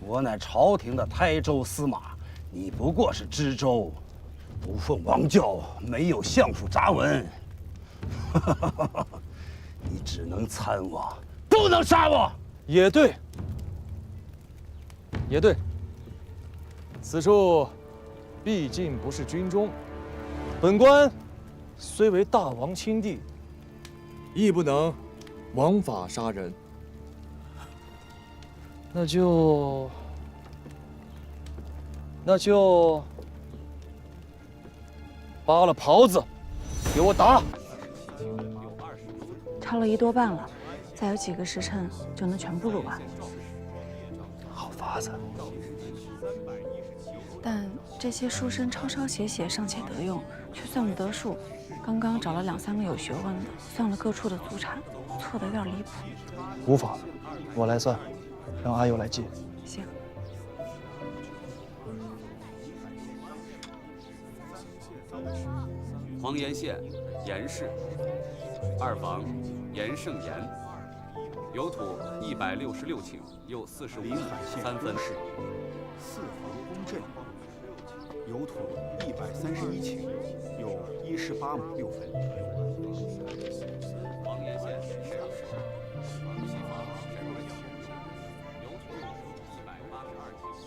我乃朝廷的台州司马，你不过是知州，不奉王教，没有相府札文，你只能参我，不能杀我。也对，也对。此处毕竟不是军中，本官虽为大王亲弟，亦不能枉法杀人。那就扒了袍子，给我打！抄了1多半了，再有几个时辰就能全部录完。好法子。但这些书生抄抄写写尚且得用，却算不得数。刚刚找了2、3个有学问的，算了各处的祖产，错得有点离谱。无法，我来算，让阿佑来记。行。黄岩县严氏，二房严胜言，有土166顷，又45临海县3分。四房公镇，有土131顷，有18亩6分。黄岩县沈阳市，西房沈阳县，有土182顷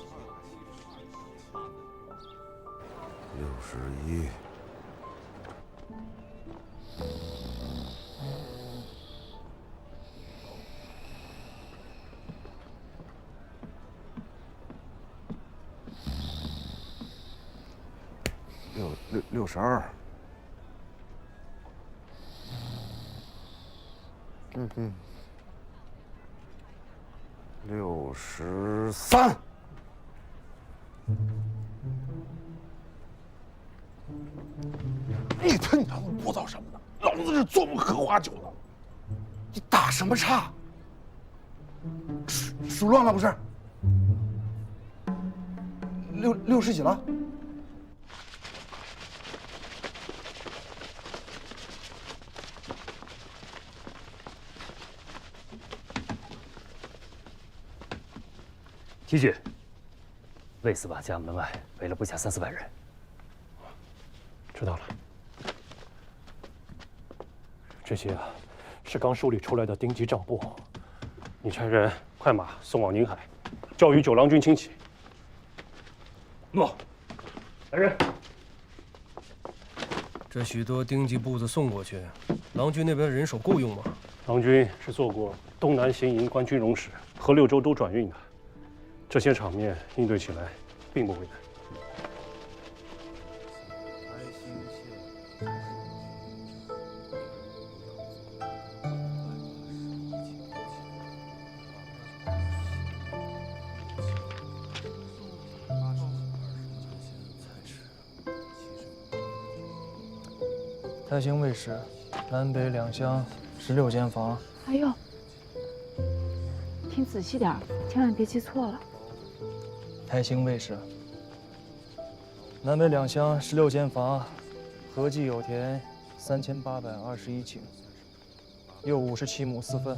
61。62。63。你他娘的聒噪什么呢？老子是做不荷花酒的，你打什么岔？数乱了不是？60几了？提举，魏司马家门外围了不下3、400人。知道了，这些是刚梳理出来的丁级账簿，你差人快马送往宁海，交与9郎军亲启。诺，来人。这许多丁级簿子送过去，郎君那边人手够用吗？郎君是做过东南行营官军容使和6州都转运的，这些场面应对起来并不为难。太行卫士，南北2乡16间房。哎呦，听仔细点儿，千万别记错了。太行卫士，南北2乡16间房，合计有田3821顷，又57亩4分。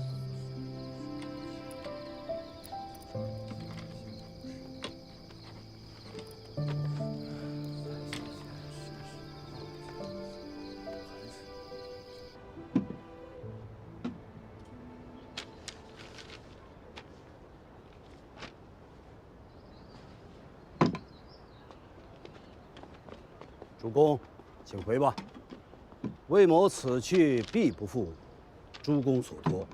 主公，请回吧。魏某此去必不负诸公所托。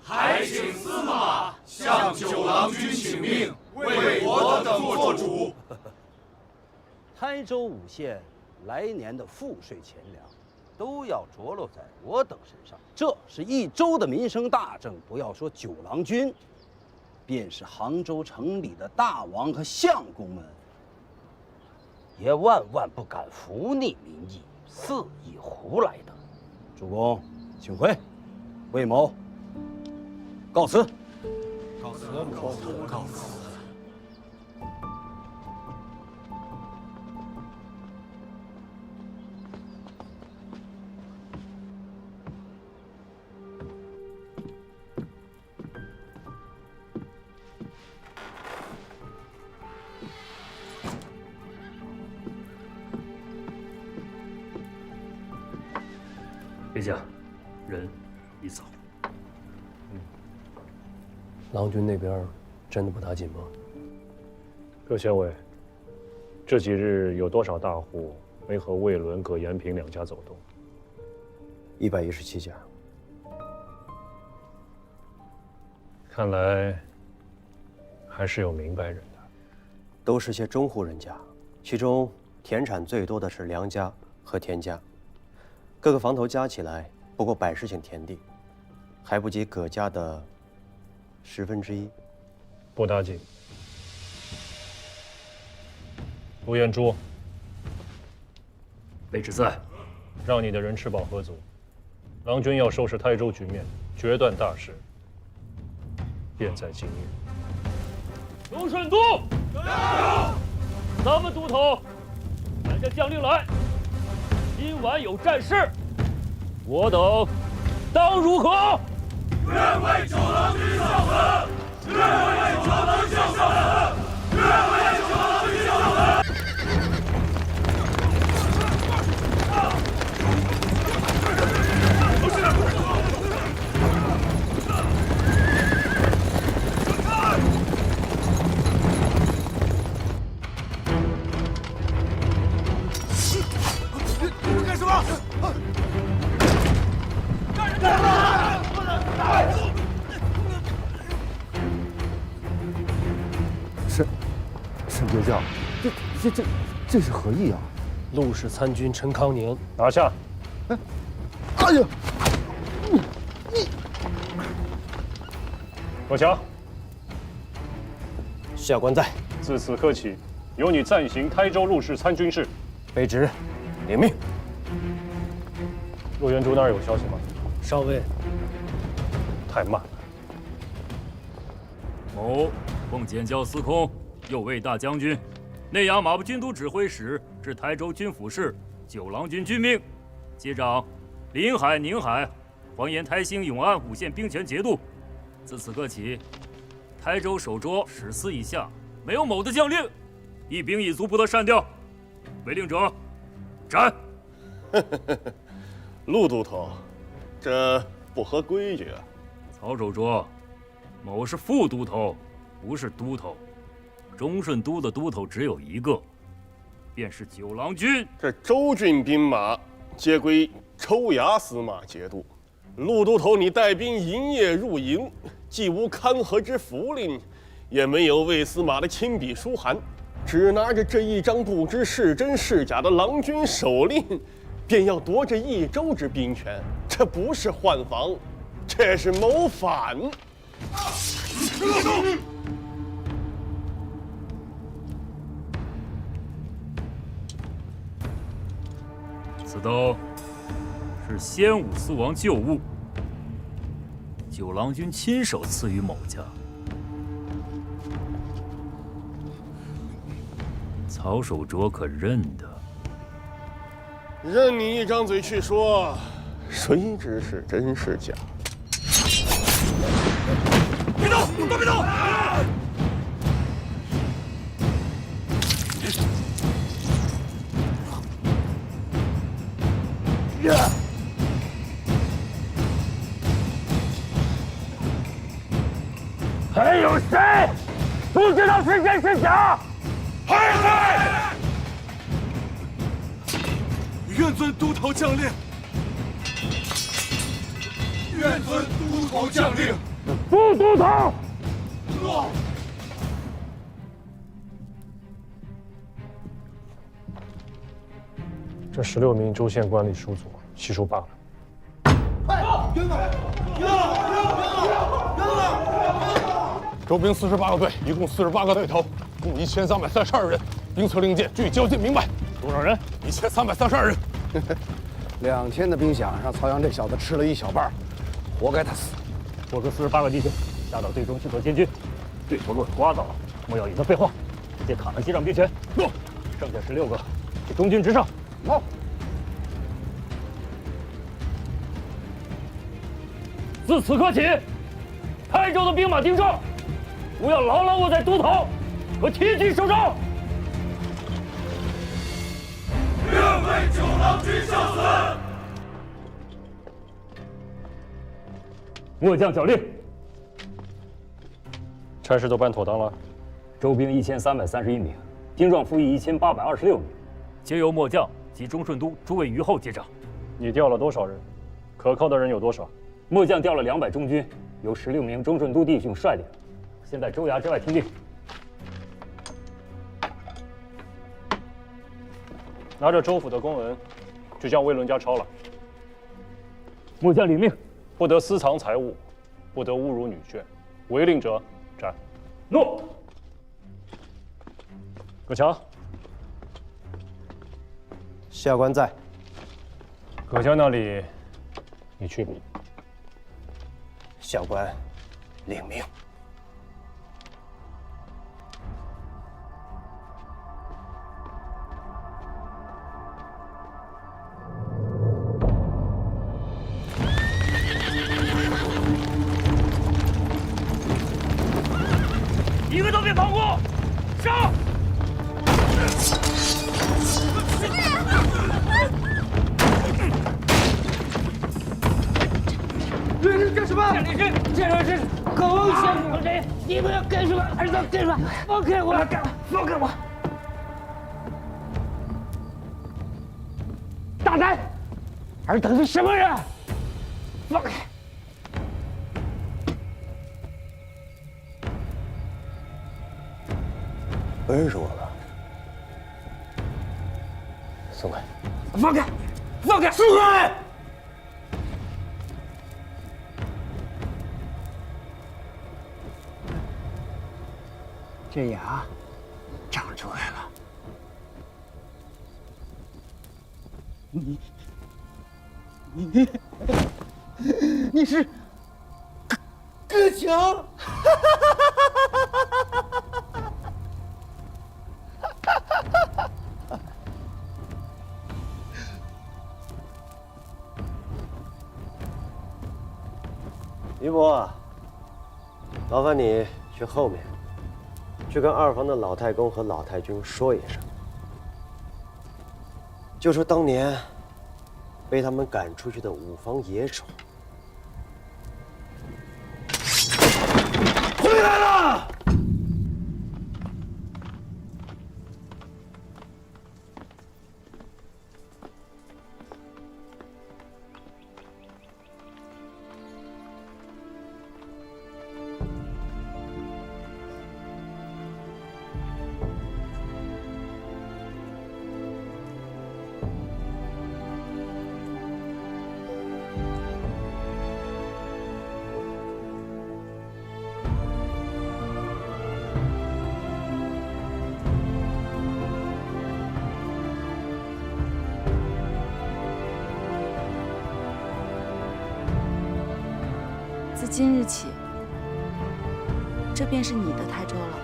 还请司马向9郎君请命，为我等做主。台州5县来年的赋税钱粮，都要着落在我等身上。这是一州的民生大政，不要说9郎君，便是杭州城里的大王和相公们，也万万不敢拂逆民意，肆意胡来的。主公，请回。魏某告辞。告辞，告辞。陛下，人已走。郎君那边真的不打紧吗？各县尉，这几日有多少大户没和魏伦、葛延平两家走动？117家。看来还是有明白人的。都是些中户人家，其中田产最多的是梁家和田家，各个房头加起来不过100顷田地，还不及葛家的1/10。不打紧。陆彦珠，卑职在。让你的人吃饱喝足。郎君要收拾台州局面，决断大事，便在今日。龙顺都，加油！咱们都头传下将令来，今晚有战事，我等当如何？愿为九郎君效死！愿为九郎君效死！愿为九郎君效死！你们干什么？沈别将，这是何意啊？陆氏参军陈康宁，拿下！哎呀！罗强，下官在。自此刻起，由你暂行台州陆氏参军事。卑职领命。陆元珠那儿有消息吗？少尉，太慢了。某奉检校司空右卫大将军、内阳马步军都指挥使至台州军府事九郎军军命，接掌临海、宁海、黄岩、台兴、永安5县兵权节度。自此刻起，台州守捉10司以下没有某的将令，一兵一卒不得擅调。违令者，斩！陆都头，这不合规矩啊！曹守卓，某是副都头，不是都头。忠顺都的都头只有一个，便是九郎君。这州郡兵马皆归抽牙司马节度。陆都头，你带兵营夜入营，既无勘核之符令，也没有魏司马的亲笔书函，只拿着这一张不知是真是假的郎君手令，便要夺这一州之兵权，这不是换防，这是谋反。此刀是先武司王旧物，九郎君亲手赐予某家。曹守卓可认得？任你一张嘴去说，谁知是真是假？别动，都别动！还有谁不知道是真是假？还在！愿遵都头将令。愿遵都头将令。副都头。诺。这16名州县官吏属左，悉数罢了。州兵48个队，一共48个队头，共1332人，兵策令箭俱交进明白。多少人？1332人。 2天的兵饷让曹阳这小子吃了1小半，活该他死。我和48个弟兄下到队中去做监军，对头若是刮到了，莫要以他废话，直接砍了接掌兵权。诺。剩下16个给中军直上。好。自此刻起，台州的兵马丁壮，不要牢牢握在都头，和铁骑手上。 愿为九郎君效死！末将缴令。差事都办妥当了。周兵1331名，精壮服役1826名，皆由末将及中顺都诸位虞候接掌。你调了多少人？可靠的人有多少？末将调了200中军，由16名中顺都弟兄率领，现在州衙之外听令。拿着州府的公文，去将魏伦家抄了。末将领命。不得私藏财物，不得侮辱女眷，违令者斩。诺。葛强，下官在。葛强那里，你去吧。下官领命。一个都别放过！上！这是干什么？这是狗血无人！你们要干什么？儿子，干什么？放开我！放开我！大胆！尔等是什么人？放开！不认识我了，松开！放开！放开！松开！这牙长出来了。你是葛强？于伯，麻烦你去后面，去跟二房的老太公和老太君说一声，就说当年被他们赶出去的五房野种回来了。自今日起，这便是你的台州了。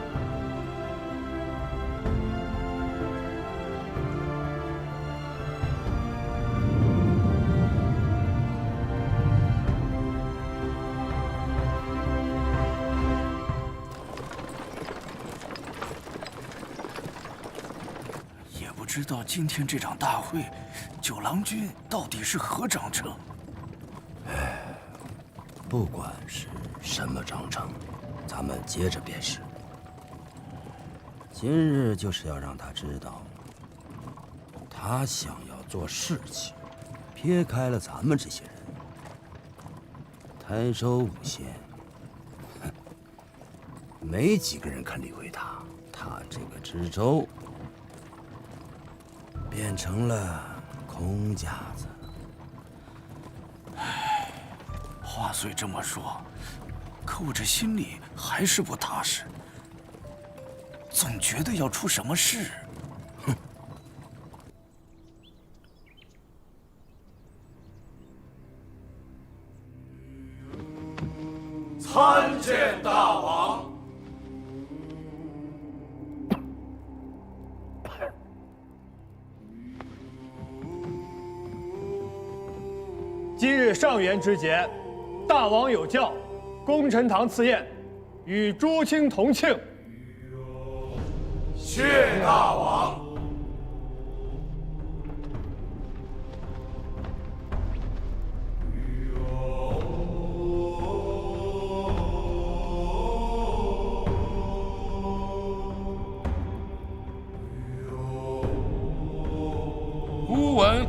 也不知道今天这场大会，九郎军到底是何章程？不管是什么章程，咱们接着便是。今日就是要让他知道，他想要做事情，撇开了咱们这些人，台州五县，没几个人肯理会他。他这个知州变成了空架子。话虽这么说，可我这心里还是不踏实，总觉得要出什么事。哼！参见大王。今日上元之节，大王有教，功臣堂赐宴，与诸卿同庆。谢大王。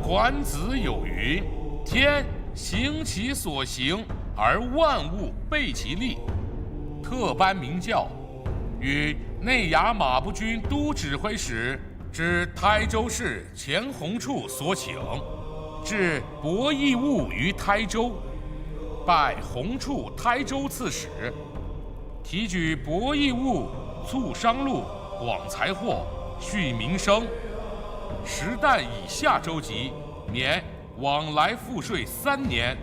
管子有云：“天行其所行，而万物备其力。”特颁明教，与内衙马步军都指挥使之台州市钱弘处所请，至博弈务于台州，拜弘处台州刺史，提举博弈务促商路，广财货，恤民生。10担以下州籍免往来赋税3年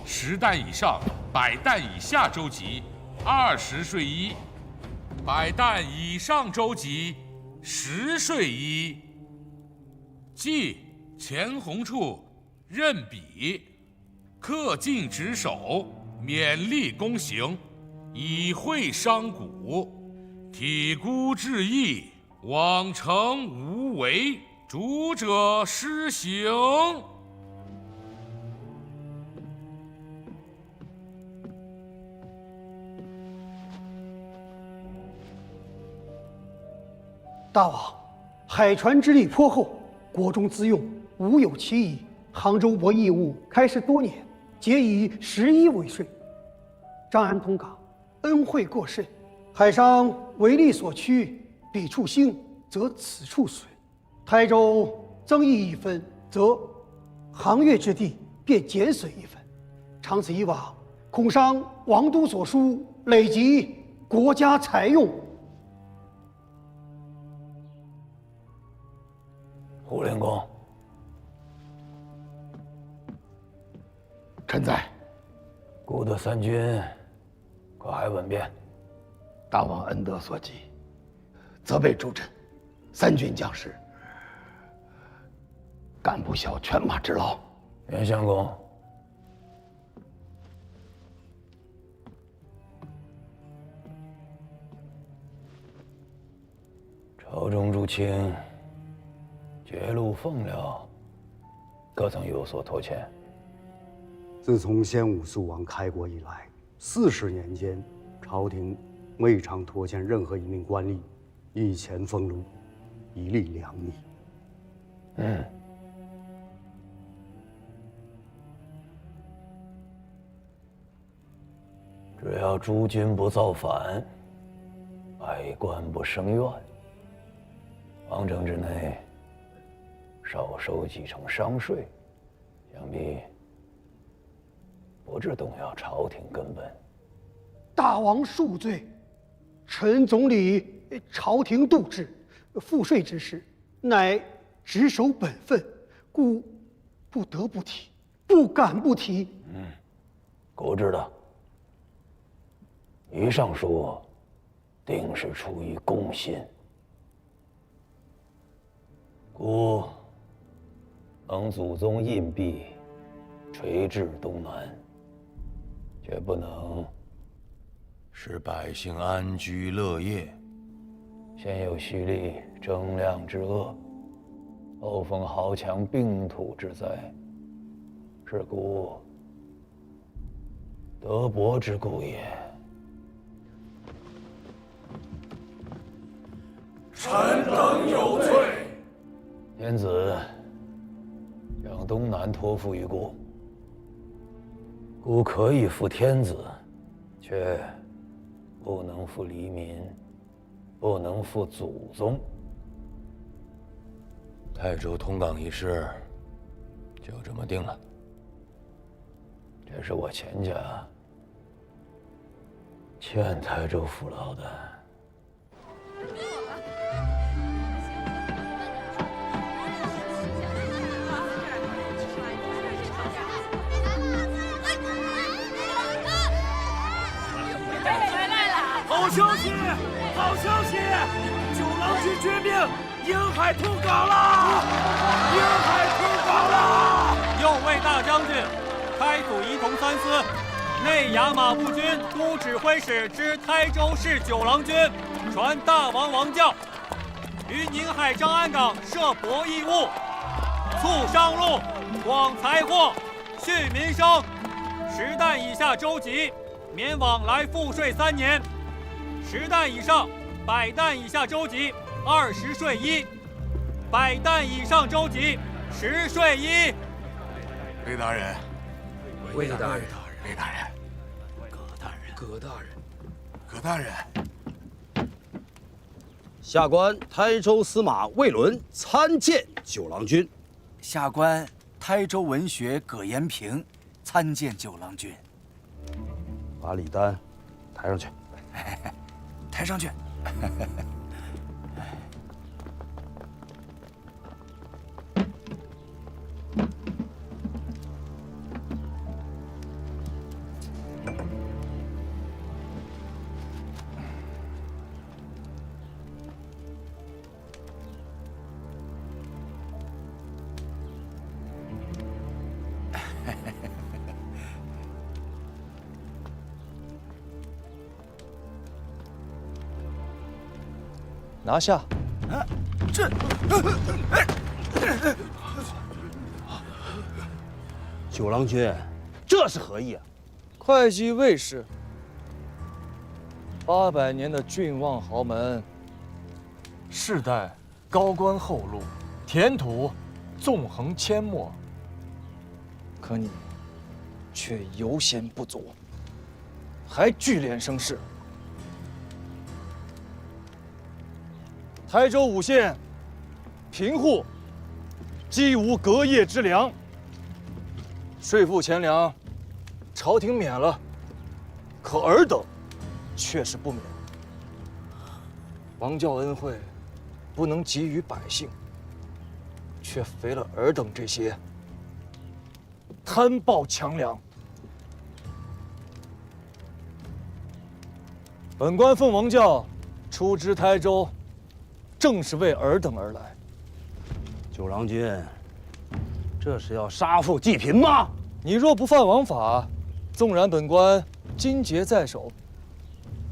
；10担以上、100担以下州籍20税1；100担以上州籍10税1。即钱弘处任笔，恪尽职守，勉力躬行，以惠商贾，体孤致义，往成无为，主者施行。大王，海船之力颇厚，国中资用无有其疑。杭州博弈务开始多年，皆以11为税。张安通港恩惠过甚，海上为利所趋，彼处兴，则此处损。台州增益1分，则杭越之地便减损1分。长此以往，恐伤王都所书，累及国家财用。胡灵公，臣在。顾得三军可还稳便？大王恩德所及，责备诸臣，三军将士干不消犬马之劳。袁相公，朝中诸卿揭露奉了，可曾有所拖欠？自从先武肃王开国以来，40年间，朝廷未尝拖欠任何一名官吏1钱俸禄，1粒粮米。只要诸君不造反，百官不生怨，王城之内少收几成商税，想必不致动摇朝廷根本。大王恕罪，臣总理朝廷度制，赋税之事，乃职守本分，故不得不提，不敢不提。孤知道，于上书定是出于公心，故蒙祖宗印币，垂至东南，绝不能使百姓安居乐业。先有蓄力征量之恶，后逢豪强并土之灾，是故德薄之故也。臣等有罪。天子将东南托付于孤，孤可以负天子，却不能负黎民，不能负祖宗。泰州通港一事就这么定了。这是我钱家欠泰州父老的。好消息！好消息！九郎军军命沿海通港了！沿海通港了！右卫大将军、开府仪同三司、内衙马步军都指挥使之台州市九郎军传大王王教，于宁海张安港设博弈务，促商路，广财货，恤民生。10担以下州籍免往来赋税3年；10担以上、100担以下州籍20税1；100担以上州籍10税1。魏大人，魏大人，魏大人，葛大人，葛大人。下官台州司马魏伦参见九郎君。下官台州文学葛延平参见九郎君。把礼单抬上去。抬上去。拿下！这，九郎君，这是何意啊？会稽卫士，800年的郡望豪门，世代高官厚禄，田土纵横阡陌，可你却犹嫌不足，还聚敛声势。台州5县贫户既无隔夜之粮，税赋钱粮朝廷免了，可尔等却是不免。王教恩惠不能给予百姓，却肥了尔等这些贪暴强梁。本官奉王教出知台州，正是为尔等而来。九郎君，这是要杀富济贫吗？你若不犯王法，纵然本官金节在手，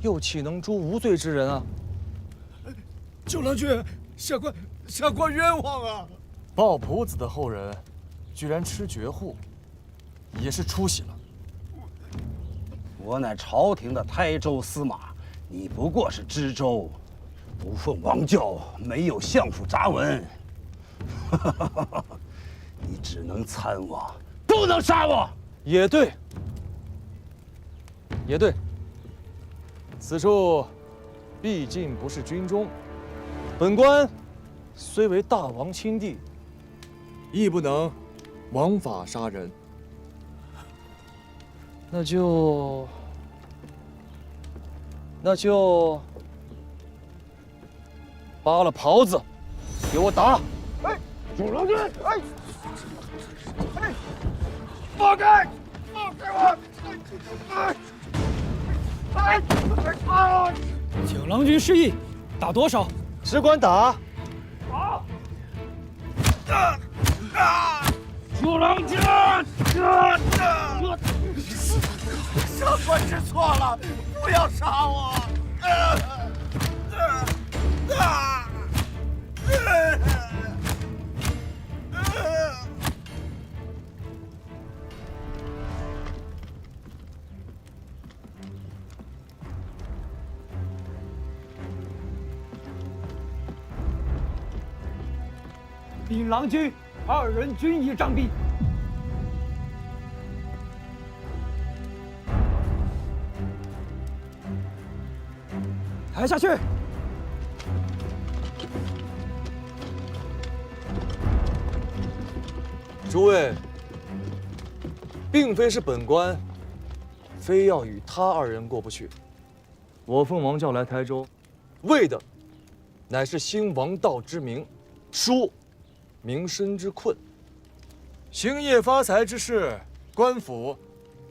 又岂能诛无罪之人啊？九郎君，下官冤枉啊！鲍仆子的后人，居然吃绝户，也是出息了。我乃朝廷的台州司马，你不过是知州。不奉王教，没有相府札文，你只能参我，不能杀我。也对，也对。此处毕竟不是军中，本官虽为大王亲弟，亦不能枉法杀人。那就扒了袍子，给我打！哎，九郎君，哎，放开，放开我！九郎君示意，打多少？只管打。好。九郎君，下官知错了，不要杀我！领郎君2人均已杖毙。抬下去。诸位，并非是本官非要与他2人过不去。我奉王教来台州，为的乃是兴王道之名，纾民生之困。兴业发财之事，官府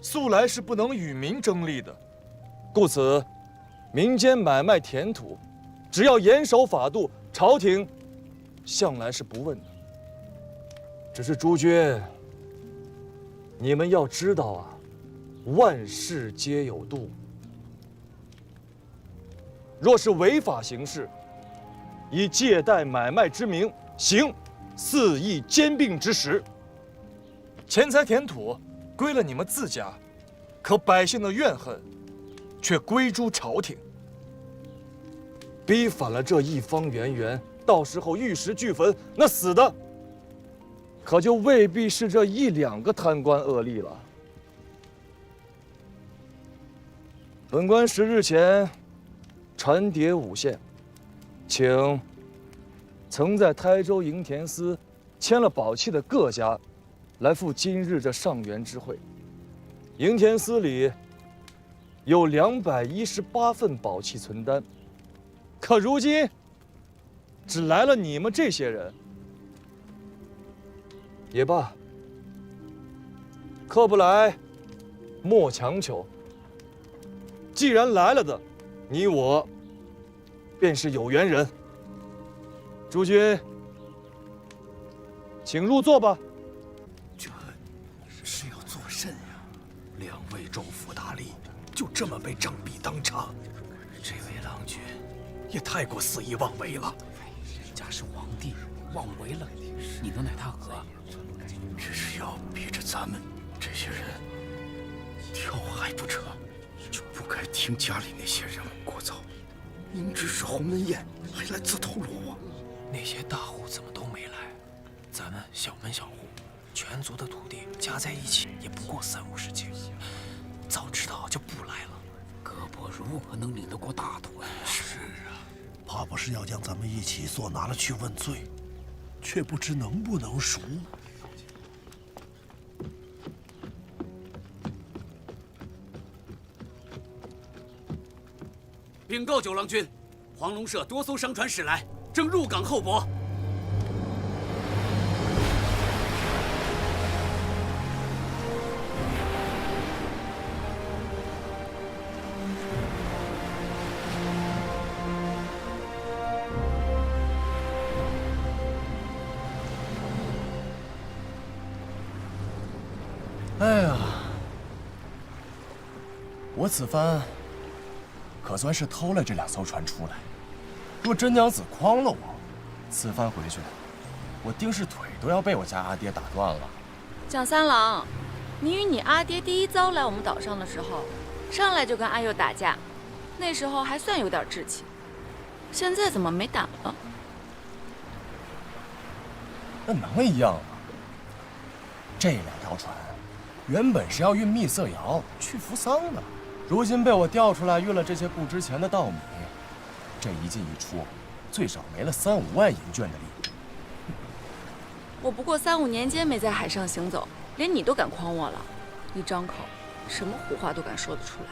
素来是不能与民争利的，故此民间买卖田土，只要严守法度，朝廷向来是不问的。只是诸君，你们要知道啊，万事皆有度。若是违法行事，以借贷买卖之名行肆意兼并之实，钱财田土归了你们自家，可百姓的怨恨却归诸朝廷。逼反了这一方圆圆，到时候玉石俱焚，那死的可就未必是这1、2个贪官恶吏了。本官10日前传牒5县，请曾在台州营田司签了宝器的各家，来赴今日这上元之会。营田司里有218份宝器存单，可如今只来了你们这些人。也罢，客不来，莫强求。既然来了的，你我便是有缘人。诸君，请入座吧。这是要做甚呀？2位州府大吏就这么被杖毙当场，这位郎君也太过肆意妄为了。人家是皇帝，妄为了，你能奈他何？只是要逼着咱们这些人跳海不成，就不该听家里那些人聒噪。明知是鸿门宴，还来自投罗网。那些大户怎么都没来？咱们小门小户，全族的土地加在一起也不过30-50顷，早知道就不来了。葛伯如何能领得过大团？是啊，怕不是要将咱们一起所拿了去问罪，却不知能不能赎。禀告九郎君，黄龙社多艘商船驶来，正入港候泊。哎呀，我此番可算是偷了这2艘船出来。若真娘子诓了我，此番回去，我定是腿都要被我家阿爹打断了。蒋三郎，你与你阿爹第一遭来我们岛上的时候，上来就跟阿佑打架，那时候还算有点志气，现在怎么没胆了？那能一样吗？这2条船原本是要运蜜色窑去扶桑的，如今被我调出来运了这些不值钱的稻米，这一进一出，最少没了3-5万银绢的利。我不过3-5年间没在海上行走，连你都敢诓我了，一张口，什么胡话都敢说得出来。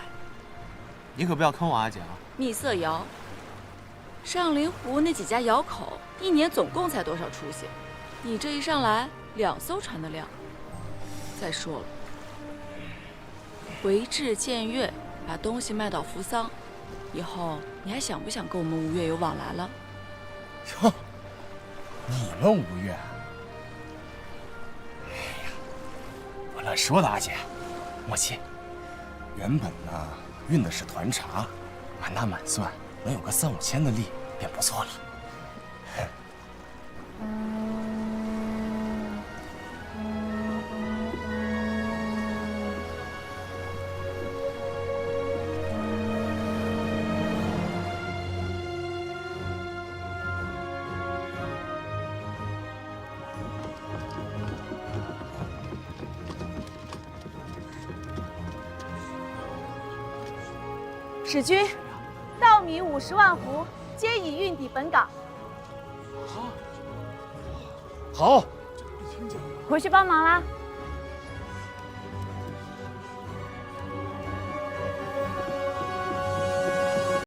你可不要坑我阿姐啊！蜜色窑，上林湖那几家窑口1年总共才多少出息？你这一上来2艘船的量。再说了，回至建岳，把东西卖到扶桑，以后你还想不想跟我们吴越有往来了？哟，你们吴越？哎呀，我乱说的，阿姐，莫气。原本呢，运的是团茶，满打满算能有个3-5千的利，便不错了。使君，稻米50万斛，皆已运抵本港。好，回去帮忙啦。